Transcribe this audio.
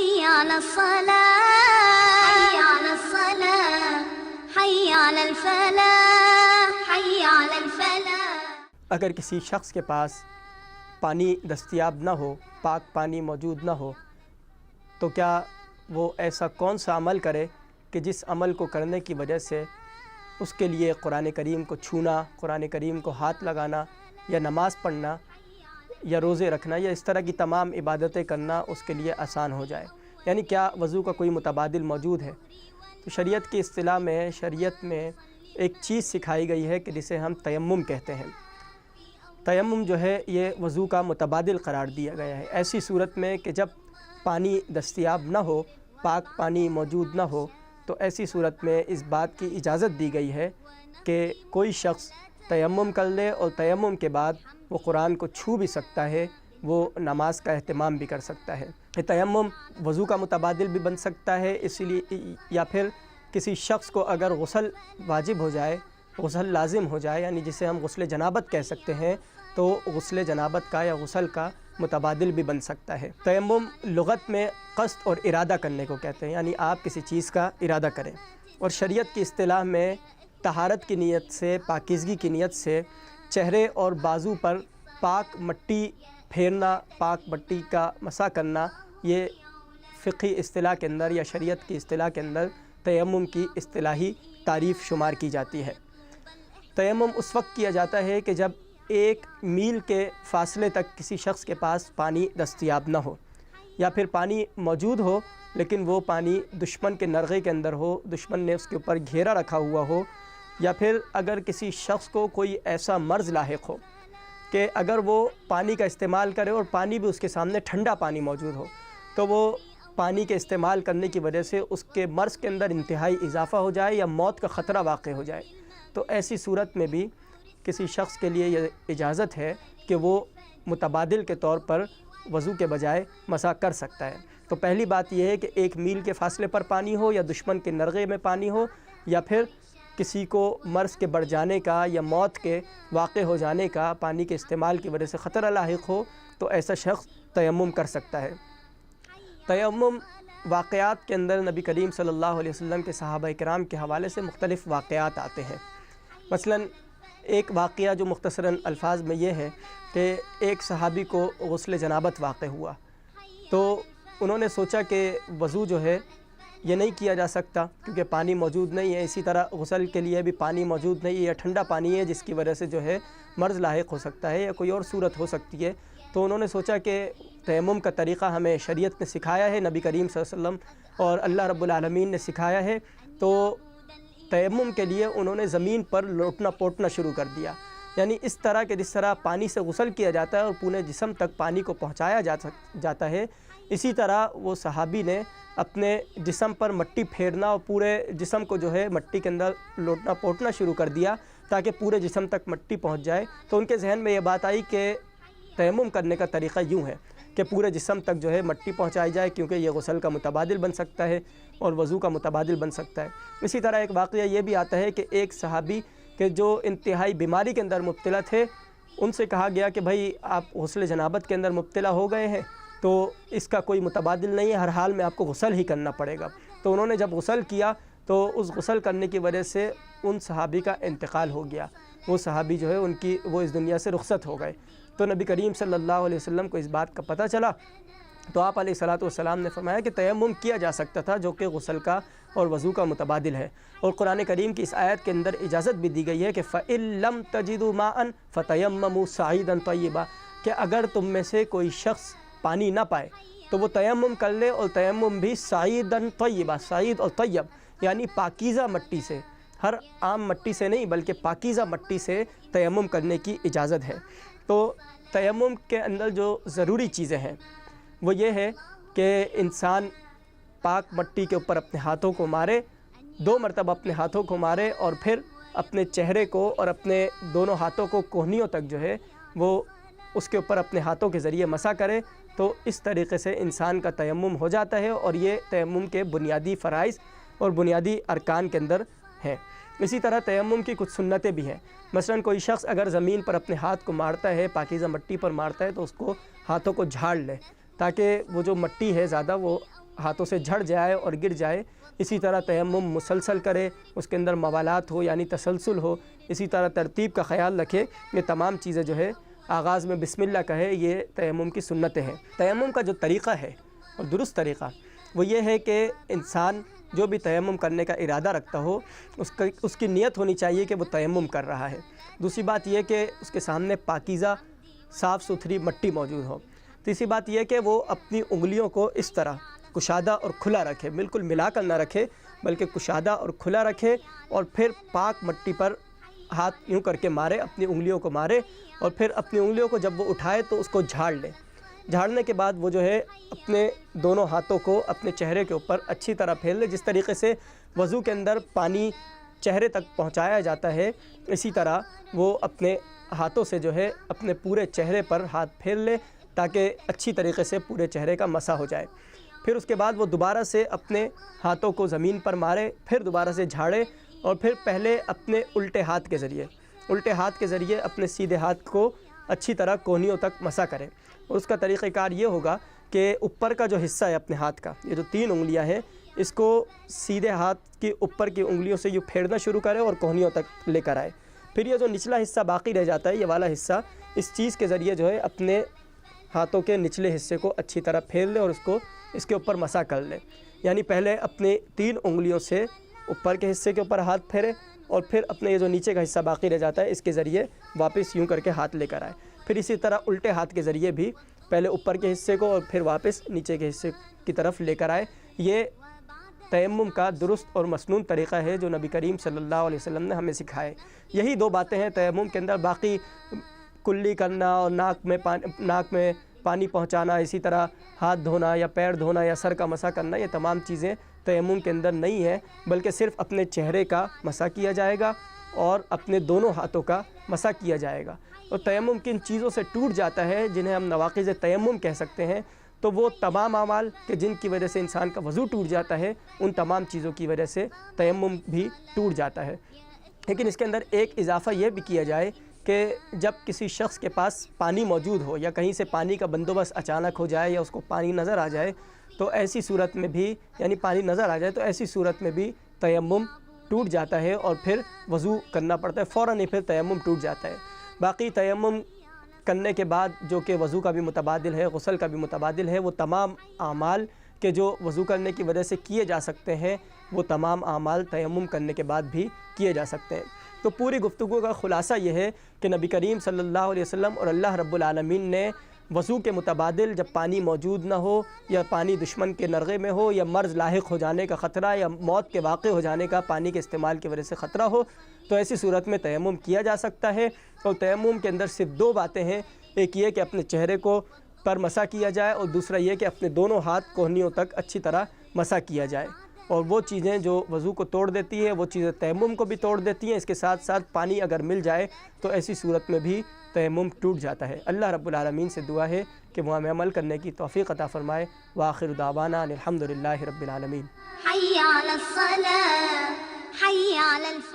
حي على الصلاة حي على الصلاة حي على الفلاح حي على الفلاح۔ اگر کسی شخص کے پاس پانی دستیاب نہ ہو، پاک پانی موجود نہ ہو، تو کیا وہ ایسا کون سا عمل کرے کہ جس عمل کو کرنے کی وجہ سے اس کے لیے قرآن کریم کو چھونا، قرآن کریم کو ہاتھ لگانا یا نماز پڑھنا یا روزے رکھنا یا اس طرح کی تمام عبادتیں کرنا اس کے لیے آسان ہو جائے؟ یعنی کیا وضو کا کوئی متبادل موجود ہے؟ تو شریعت کی اصطلاح میں، شریعت میں ایک چیز سکھائی گئی ہے کہ جسے ہم تیمم کہتے ہیں۔ تیمم جو ہے یہ وضو کا متبادل قرار دیا گیا ہے ایسی صورت میں کہ جب پانی دستیاب نہ ہو، پاک پانی موجود نہ ہو، تو ایسی صورت میں اس بات کی اجازت دی گئی ہے کہ کوئی شخص تیمم کر لے اور تیمم کے بعد وہ قرآن کو چھو بھی سکتا ہے، وہ نماز کا اہتمام بھی کر سکتا ہے۔ یہ تیمم وضو کا متبادل بھی بن سکتا ہے، اس لیے یا پھر کسی شخص کو اگر غسل واجب ہو جائے، غسل لازم ہو جائے، یعنی جسے ہم غسل جنابت کہہ سکتے ہیں، تو غسل جنابت کا یا غسل کا متبادل بھی بن سکتا ہے۔ تیمم لغت میں قصد اور ارادہ کرنے کو کہتے ہیں، یعنی آپ کسی چیز کا ارادہ کریں، اور شریعت کی اصطلاح میں طہارت کی نیت سے، پاکیزگی کی نیت سے چہرے اور بازو پر پاک مٹی پھیرنا، پاک مٹی کا مسح کرنا، یہ فقہی اصطلاح کے اندر یا شریعت کی اصطلاح کے اندر تیمم کی اصطلاحی تعریف شمار کی جاتی ہے۔ تیمم اس وقت کیا جاتا ہے کہ جب 1 میل کے فاصلے تک کسی شخص کے پاس پانی دستیاب نہ ہو، یا پھر پانی موجود ہو لیکن وہ پانی دشمن کے نرغے کے اندر ہو، دشمن نے اس کے اوپر گھیرا رکھا ہوا ہو، یا پھر اگر کسی شخص کو کوئی ایسا مرض لاحق ہو کہ اگر وہ پانی کا استعمال کرے اور پانی بھی اس کے سامنے ٹھنڈا پانی موجود ہو، تو وہ پانی کے استعمال کرنے کی وجہ سے اس کے مرض کے اندر انتہائی اضافہ ہو جائے یا موت کا خطرہ واقع ہو جائے، تو ایسی صورت میں بھی کسی شخص کے لیے یہ اجازت ہے کہ وہ متبادل کے طور پر وضو کے بجائے مسح کر سکتا ہے۔ تو پہلی بات یہ ہے کہ 1 میل کے فاصلے پر پانی ہو، یا دشمن کے نرغے میں پانی ہو، یا پھر کسی کو مرض کے بڑھ جانے کا یا موت کے واقع ہو جانے کا پانی کے استعمال کی وجہ سے خطرہ لاحق ہو، تو ایسا شخص تیمم کر سکتا ہے۔ تیمم واقعات کے اندر نبی کریم صلی اللہ علیہ وسلم کے صحابہ کرام کے حوالے سے مختلف واقعات آتے ہیں۔ مثلا ایک واقعہ جو مختصراً الفاظ میں یہ ہے کہ ایک صحابی کو غسل جنابت واقع ہوا، تو انہوں نے سوچا کہ وضو جو ہے یہ نہیں کیا جا سکتا کیونکہ پانی موجود نہیں ہے، اسی طرح غسل کے لیے بھی پانی موجود نہیں ہے یا ٹھنڈا پانی ہے جس کی وجہ سے جو ہے مرض لاحق ہو سکتا ہے یا کوئی اور صورت ہو سکتی ہے، تو انہوں نے سوچا کہ تیمم کا طریقہ ہمیں شریعت نے سکھایا ہے، نبی کریم صلی اللہ علیہ وسلم اور اللہ رب العالمین نے سکھایا ہے، تو تیمم کے لیے انہوں نے زمین پر لوٹنا پوٹنا شروع کر دیا، یعنی اس طرح کہ جس طرح پانی سے غسل کیا جاتا ہے اور پورے جسم تک پانی کو پہنچایا جاتا ہے، اسی طرح وہ صحابی نے اپنے جسم پر مٹی پھیرنا اور پورے جسم کو جو ہے مٹی کے اندر لوٹنا پوٹنا شروع کر دیا تاکہ پورے جسم تک مٹی پہنچ جائے۔ تو ان کے ذہن میں یہ بات آئی کہ تیمم کرنے کا طریقہ یوں ہے کہ پورے جسم تک جو ہے مٹی پہنچائی جائے، کیونکہ یہ غسل کا متبادل بن سکتا ہے اور وضو کا متبادل بن سکتا ہے۔ اسی طرح ایک واقعہ یہ بھی آتا ہے کہ ایک صحابی کہ جو انتہائی بیماری کے اندر مبتلا تھے، ان سے کہا گیا کہ بھائی آپ غسل جنابت کے اندر مبتلا ہو گئے ہیں، تو اس کا کوئی متبادل نہیں ہے، ہر حال میں آپ کو غسل ہی کرنا پڑے گا۔ تو انہوں نے جب غسل کیا تو اس غسل کرنے کی وجہ سے ان صحابی کا انتقال ہو گیا، وہ صحابی جو ہے وہ اس دنیا سے رخصت ہو گئے۔ تو نبی کریم صلی اللہ علیہ وسلم کو اس بات کا پتہ چلا، تو آپ علیہ الصلاۃ والسلام نے فرمایا کہ تیمم کیا جا سکتا تھا جو کہ غسل کا اور وضو کا متبادل ہے، اور قرآن کریم کی اس آیت کے اندر اجازت بھی دی گئی ہے کہ فَإِن لَّمْ تَجِدُوا مَاءً فَتَيَمَّمُوا صَعِيدًا طَيِّبًا، کہ اگر تم میں سے کوئی شخص پانی نہ پائے تو وہ تیمم کر لے، اور تیمم بھی صعیداً طیبہ، صعید اور طیب یعنی پاکیزہ مٹی سے، ہر عام مٹی سے نہیں بلکہ پاکیزہ مٹی سے تیمم کرنے کی اجازت ہے۔ تو تیمم کے اندر جو ضروری چیزیں ہیں وہ یہ ہے کہ انسان پاک مٹی کے اوپر اپنے ہاتھوں کو مارے، 2 مرتبہ اپنے ہاتھوں کو مارے، اور پھر اپنے چہرے کو اور اپنے دونوں ہاتھوں کو کوہنیوں تک جو ہے وہ اس کے اوپر اپنے ہاتھوں کے ذریعے مسح کرے، تو اس طریقے سے انسان کا تیمم ہو جاتا ہے، اور یہ تیمم کے بنیادی فرائض اور بنیادی ارکان کے اندر ہیں۔ اسی طرح تیمم کی کچھ سنتیں بھی ہیں، مثلا کوئی شخص اگر زمین پر اپنے ہاتھ کو مارتا ہے، پاکیزہ مٹی پر مارتا ہے، تو اس کو ہاتھوں کو جھاڑ لے تاکہ وہ جو مٹی ہے زیادہ وہ ہاتھوں سے جھڑ جائے اور گر جائے، اسی طرح تیمم مسلسل کرے، اس کے اندر موالات ہو یعنی تسلسل ہو، اسی طرح ترتیب کا خیال رکھے، یہ تمام چیزیں جو ہے آغاز میں بسم اللہ کہے، یہ تیمم کی سنتیں ہیں۔ تیمم کا جو طریقہ ہے اور درست طریقہ وہ یہ ہے کہ انسان جو بھی تیمم کرنے کا ارادہ رکھتا ہو اس کی نیت ہونی چاہیے کہ وہ تیمم کر رہا ہے۔ دوسری بات یہ کہ اس کے سامنے پاکیزہ صاف ستھری مٹی موجود ہو۔ تیسری بات یہ کہ وہ اپنی انگلیوں کو اس طرح کشادہ اور کھلا رکھے، بالکل ملا کر نہ رکھے بلکہ کشادہ اور کھلا رکھے، اور پھر پاک مٹی پر ہاتھ یوں کر کے مارے، اپنی انگلیوں کو مارے، اور پھر اپنی انگلیوں کو جب وہ اٹھائے تو اس کو جھاڑ لے۔ جھاڑنے کے بعد وہ جو ہے اپنے دونوں ہاتھوں کو اپنے چہرے کے اوپر اچھی طرح پھیر لے، جس طریقے سے وضو کے اندر پانی چہرے تک پہنچایا جاتا ہے، اسی طرح وہ اپنے ہاتھوں سے جو ہے اپنے پورے چہرے پر ہاتھ پھیر لے تاکہ اچھی طریقے سے پورے چہرے کا مسح ہو جائے۔ پھر اس کے بعد وہ دوبارہ سے اپنے ہاتھوں کو زمین پر مارے، پھر دوبارہ سے جھاڑے، اور پھر پہلے اپنے الٹے ہاتھ کے ذریعے اپنے سیدھے ہاتھ کو اچھی طرح کونیوں تک مسح کرے۔ اور اس کا طریقہ کار یہ ہوگا کہ اوپر کا جو حصہ ہے اپنے ہاتھ کا، یہ جو 3 انگلیاں ہیں، اس کو سیدھے ہاتھ کی اوپر کی انگلیوں سے یوں پھیرنا شروع کرے اور کونیوں تک لے کر آئے۔ پھر یہ جو نچلا حصہ باقی رہ جاتا ہے، یہ والا حصہ، اس چیز کے ذریعے جو ہے اپنے ہاتھوں کے نچلے حصے کو اچھی طرح پھیر لے اور اس کے اوپر مسح کر لے۔ یعنی پہلے اپنے 3 انگلیوں سے اوپر کے حصے کے اوپر ہاتھ پھیرے، اور پھر اپنے یہ جو نیچے کا حصہ باقی رہ جاتا ہے اس کے ذریعے واپس یوں کر کے ہاتھ لے کر آئے۔ پھر اسی طرح الٹے ہاتھ کے ذریعے بھی پہلے اوپر کے حصے کو اور پھر واپس نیچے کے حصے کی طرف لے کر آئے۔ یہ تیمم کا درست اور مسنون طریقہ ہے جو نبی کریم صلی اللہ علیہ وسلم نے ہمیں سکھائے۔ یہی 2 باتیں ہیں تیمم کے اندر، باقی کلی کرنا اور ناک میں پانی پہنچانا، اسی طرح ہاتھ دھونا یا پیر دھونا یا سر کا مسح کرنا، یہ تمام چیزیں تیمم کے اندر نہیں ہیں، بلکہ صرف اپنے چہرے کا مسح کیا جائے گا اور اپنے دونوں ہاتھوں کا مسح کیا جائے گا۔ اور تیمم کن چیزوں سے ٹوٹ جاتا ہے جنہیں ہم نواقض تیمم کہہ سکتے ہیں، تو وہ تمام اعمال کہ جن کی وجہ سے انسان کا وضو ٹوٹ جاتا ہے، ان تمام چیزوں کی وجہ سے تیمم بھی ٹوٹ جاتا ہے۔ لیکن اس کے اندر ایک اضافہ یہ بھی کیا جائے کہ جب کسی شخص کے پاس پانی موجود ہو یا کہیں سے پانی کا بندوبست اچانک ہو جائے یا اس کو پانی نظر آ جائے، تو ایسی صورت میں بھی ایسی صورت میں بھی تیمم ٹوٹ جاتا ہے اور پھر وضو کرنا پڑتا ہے، فوراً ہی پھر تیمم ٹوٹ جاتا ہے۔ باقی تیمم کرنے کے بعد جو کہ وضو کا بھی متبادل ہے، غسل کا بھی متبادل ہے، وہ تمام اعمال کہ جو وضو کرنے کی وجہ سے کیے جا سکتے ہیں، وہ تمام اعمال تیمم کرنے کے بعد بھی کیے جا سکتے ہیں۔ تو پوری گفتگو کا خلاصہ یہ ہے کہ نبی کریم صلی اللہ علیہ وسلم اور اللہ رب العالمین نے وضو کے متبادل جب پانی موجود نہ ہو یا پانی دشمن کے نرغے میں ہو یا مرض لاحق ہو جانے کا خطرہ یا موت کے واقع ہو جانے کا پانی کے استعمال کی وجہ سے خطرہ ہو، تو ایسی صورت میں تیمم کیا جا سکتا ہے۔ اور تیمم کے اندر صرف 2 باتیں ہیں، ایک یہ کہ اپنے چہرے کو پر مسح کیا جائے اور دوسرا یہ کہ اپنے دونوں ہاتھ کوہنیوں تک اچھی طرح مسح کیا جائے۔ اور وہ چیزیں جو وضو کو توڑ دیتی ہے وہ چیزیں تیمم کو بھی توڑ دیتی ہیں، اس کے ساتھ ساتھ پانی اگر مل جائے تو ایسی صورت میں بھی تیمم ٹوٹ جاتا ہے۔ اللہ رب العالمین سے دعا ہے کہ وہ ہمیں عمل کرنے کی توفیق عطا فرمائے۔ وآخر دعوانا ان الحمد للہ رب العالمین۔ حي على الصلاة حي على الفلاح